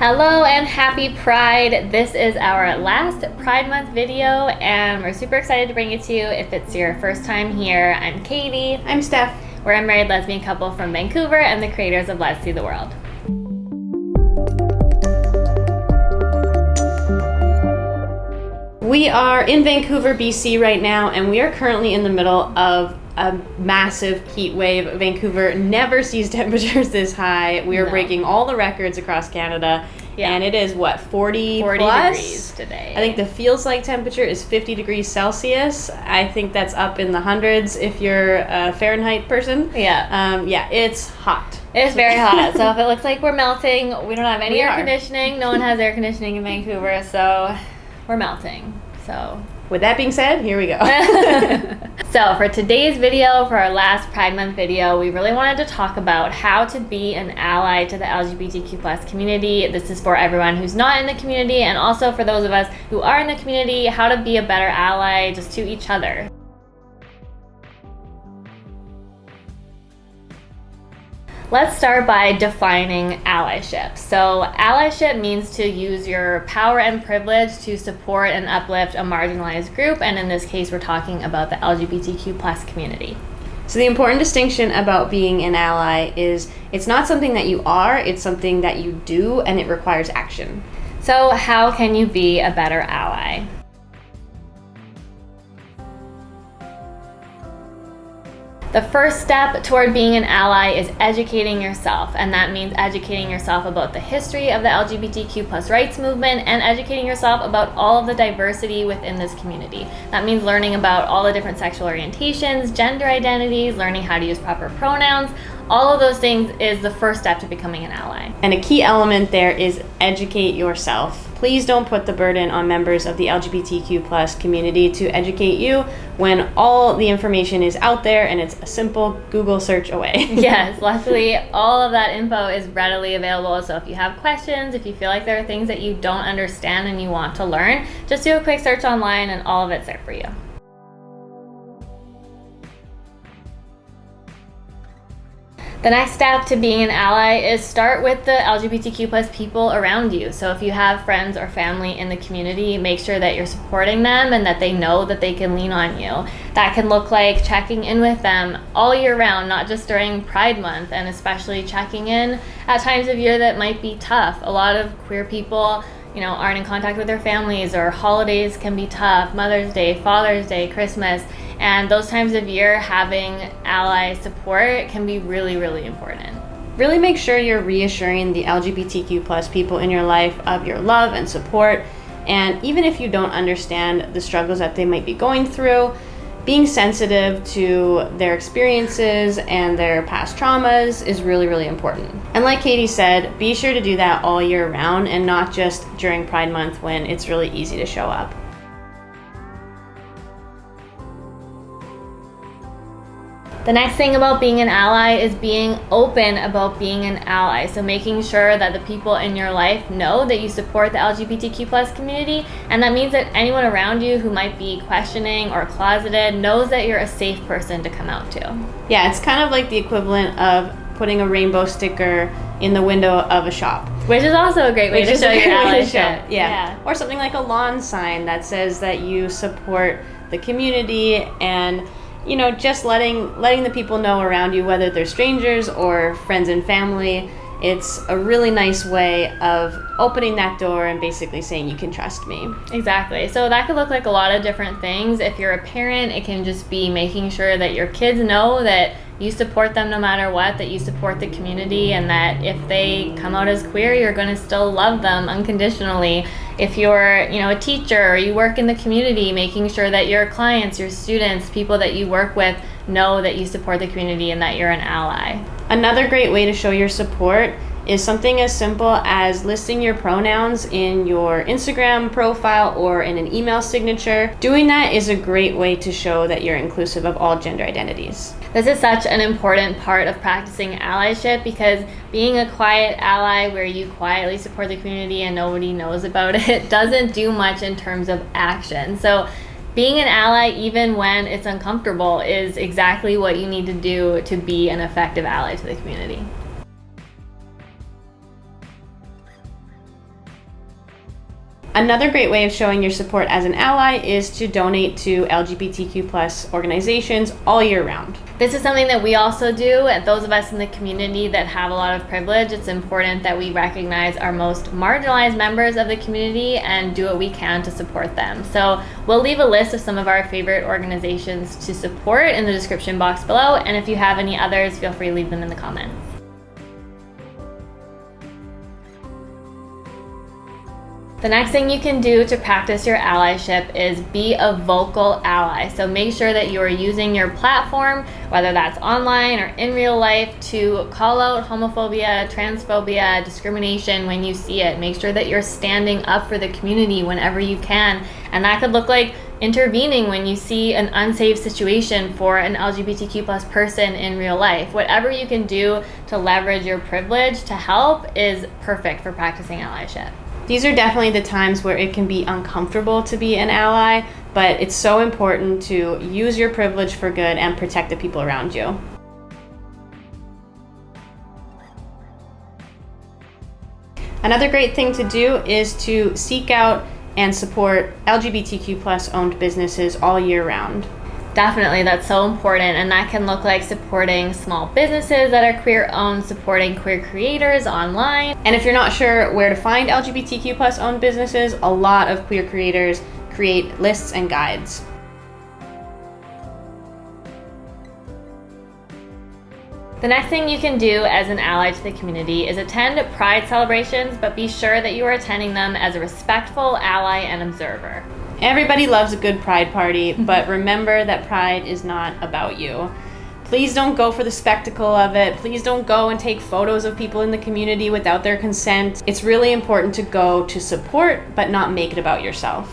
Hello and happy Pride. This is our last Pride Month video and we're super excited to bring it to you. If it's your first time here, I'm Katie. I'm Steph. We're a married lesbian couple from Vancouver and the creators of Let's See the World. We are in Vancouver, BC right now, and we are currently in the middle of a massive heat wave. Vancouver never sees temperatures this high. We are breaking all the records across Canada, and it is, 40 plus? Degrees today. I think the feels like temperature is 50 degrees Celsius. I think that's up in the hundreds if you're a Fahrenheit person. Yeah, it's hot. It's very hot, so if it looks like we're melting, we don't have any We air are. conditioning. No one has air conditioning in Vancouver, so we're melting. So with that being said, here we go. So for today's video, for our last Pride Month video, we really wanted to talk about how to be an ally to the LGBTQ plus community. This is for everyone who's not in the community, and also for those of us who are in the community, how to be a better ally just to each other. Let's start by defining allyship. So allyship means to use your power and privilege to support and uplift a marginalized group, and in this case we're talking about the LGBTQ plus community. So the important distinction about being an ally is it's not something that you are, it's something that you do, and it requires action. So how can you be a better ally? The first step toward being an ally is educating yourself, and that means educating yourself about the history of the LGBTQ plus rights movement and educating yourself about all of the diversity within this community. That means learning about all the different sexual orientations, gender identities, learning how to use proper pronouns. All of those things is the first step to becoming an ally. And a key element there is educate yourself. Please don't put the burden on members of the LGBTQ plus community to educate you when all the information is out there and it's a simple Google search away. Yes, luckily all of that info is readily available. So if you have questions, if you feel like there are things that you don't understand and you want to learn, just do a quick search online and all of it's there for you. The next step to being an ally is start with the LGBTQ plus people around you. So if you have friends or family in the community, make sure that you're supporting them and that they know that they can lean on you. That can look like checking in with them all year round, not just during Pride Month, and especially checking in at times of year that might be tough. A lot of queer people aren't in contact with their families, or holidays can be tough. Mother's Day, Father's Day, Christmas. And those times of year, having ally support can be really, really important. Really make sure you're reassuring the LGBTQ plus people in your life of your love and support. And even if you don't understand the struggles that they might be going through, being sensitive to their experiences and their past traumas is really, really important. And like Katie said, be sure to do that all year round and not just during Pride Month when it's really easy to show up. The next thing about being an ally is being open about being an ally. So making sure that the people in your life know that you support the LGBTQ plus community, and that means that anyone around you who might be questioning or closeted knows that you're a safe person to come out to. Yeah, it's kind of like the equivalent of putting a rainbow sticker in the window of a shop. Which is also a great way to show your allyship. Yeah. Or something like a lawn sign that says that you support the community, and just letting the people know around you, whether they're strangers or friends and family. It's a really nice way of opening that door and basically saying you can trust me. Exactly. So that could look like a lot of different things. If you're a parent, it can just be making sure that your kids know that you support them no matter what, that you support the community, and that if they come out as queer, you're going to still love them unconditionally. If you're, a teacher or you work in the community, making sure that your clients, your students, people that you work with know that you support the community and that you're an ally. Another great way to show your support is something as simple as listing your pronouns in your Instagram profile or in an email signature. Doing that is a great way to show that you're inclusive of all gender identities. This is such an important part of practicing allyship, because being a quiet ally where you quietly support the community and nobody knows about it doesn't do much in terms of action. So being an ally, even when it's uncomfortable, is exactly what you need to do to be an effective ally to the community. Another great way of showing your support as an ally is to donate to LGBTQ plus organizations all year round. This is something that we also do. And those of us in the community that have a lot of privilege, it's important that we recognize our most marginalized members of the community and do what we can to support them. So we'll leave a list of some of our favorite organizations to support in the description box below. And if you have any others, feel free to leave them in the comments. The next thing you can do to practice your allyship is be a vocal ally. So make sure that you are using your platform, whether that's online or in real life, to call out homophobia, transphobia, discrimination when you see it. Make sure that you're standing up for the community whenever you can. And that could look like intervening when you see an unsafe situation for an LGBTQ plus person in real life. Whatever you can do to leverage your privilege to help is perfect for practicing allyship. These are definitely the times where it can be uncomfortable to be an ally, but it's so important to use your privilege for good and protect the people around you. Another great thing to do is to seek out and support LGBTQ plus owned businesses all year round. Definitely, that's so important, and that can look like supporting small businesses that are queer owned, supporting queer creators online. And if you're not sure where to find LGBTQ plus owned businesses, a lot of queer creators create lists and guides. The next thing you can do as an ally to the community is attend Pride celebrations, but be sure that you are attending them as a respectful ally and observer. Everybody loves a good Pride party, but remember that Pride is not about you. Please don't go for the spectacle of it. Please don't go and take photos of people in the community without their consent. It's really important to go to support, but not make it about yourself.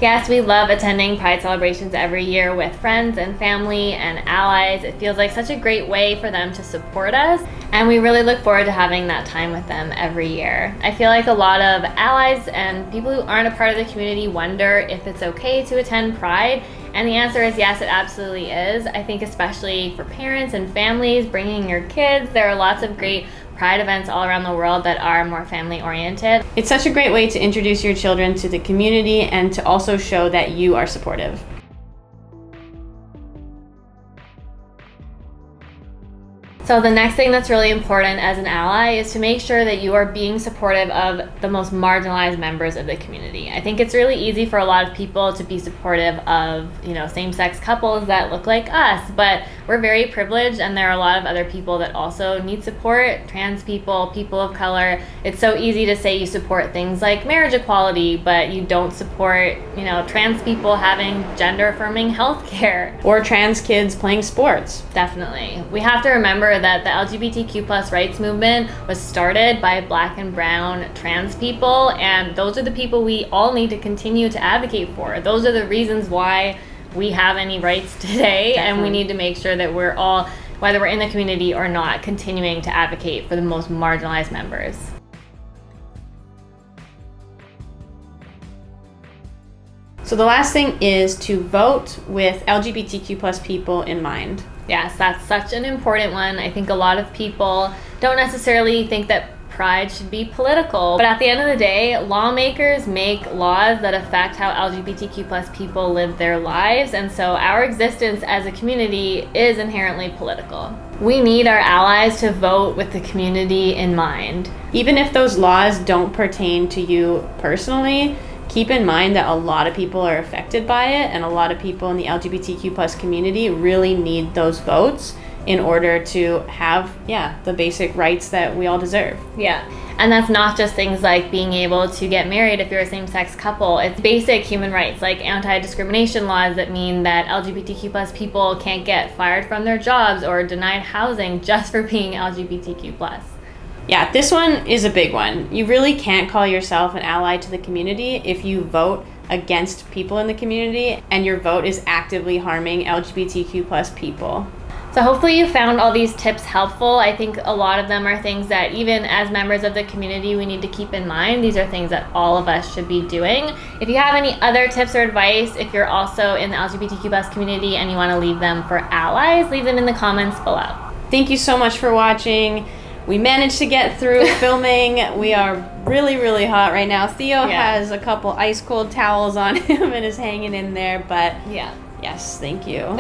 Yes, we love attending Pride celebrations every year with friends and family and allies. It feels like such a great way for them to support us, and we really look forward to having that time with them every year. I feel like a lot of allies and people who aren't a part of the community wonder if it's okay to attend Pride, and the answer is yes, it absolutely is. I think especially for parents and families bringing your kids, there are lots of great Pride events all around the world that are more family oriented. It's such a great way to introduce your children to the community and to also show that you are supportive. So the next thing that's really important as an ally is to make sure that you are being supportive of the most marginalized members of the community. I think it's really easy for a lot of people to be supportive of, same-sex couples that look like us, but we're very privileged and there are a lot of other people that also need support, trans people, people of color. It's so easy to say you support things like marriage equality, but you don't support, trans people having gender-affirming healthcare. Or trans kids playing sports. Definitely. We have to remember that the LGBTQ plus rights movement was started by Black and brown trans people, and those are the people we all need to continue to advocate for. Those are the reasons why we have any rights today. Definitely. And we need to make sure that we're all, whether we're in the community or not, continuing to advocate for the most marginalized members. So the last thing is to vote with LGBTQ plus people in mind. Yes, that's such an important one. I think a lot of people don't necessarily think that Pride should be political, but at the end of the day, lawmakers make laws that affect how LGBTQ plus people live their lives, and so our existence as a community is inherently political. We need our allies to vote with the community in mind. Even if those laws don't pertain to you personally, keep in mind that a lot of people are affected by it, and a lot of people in the LGBTQ plus community really need those votes in order to have, the basic rights that we all deserve. Yeah. And that's not just things like being able to get married if you're a same-sex couple. It's basic human rights like anti-discrimination laws that mean that LGBTQ plus people can't get fired from their jobs or denied housing just for being LGBTQ plus. Yeah, this one is a big one. You really can't call yourself an ally to the community if you vote against people in the community and your vote is actively harming LGBTQ plus people. So hopefully you found all these tips helpful. I think a lot of them are things that even as members of the community we need to keep in mind. These are things that all of us should be doing. If you have any other tips or advice, if you're also in the LGBTQ plus community and you want to leave them for allies, leave them in the comments below. Thank you so much for watching. We managed to get through filming. We are really, really hot right now. Theo Yeah. has a couple ice cold towels on him and is hanging in there, but Yeah. yes, thank you.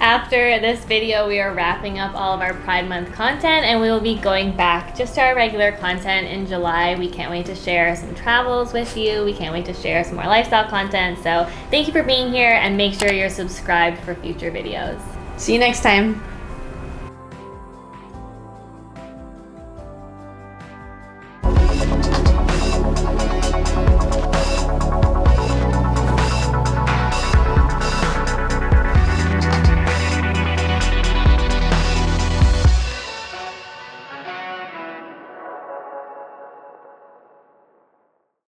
After this video, we are wrapping up all of our Pride Month content, and we will be going back just to our regular content in July. We can't wait to share some travels with you. We can't wait to share some more lifestyle content. So thank you for being here, and make sure you're subscribed for future videos. See you next time.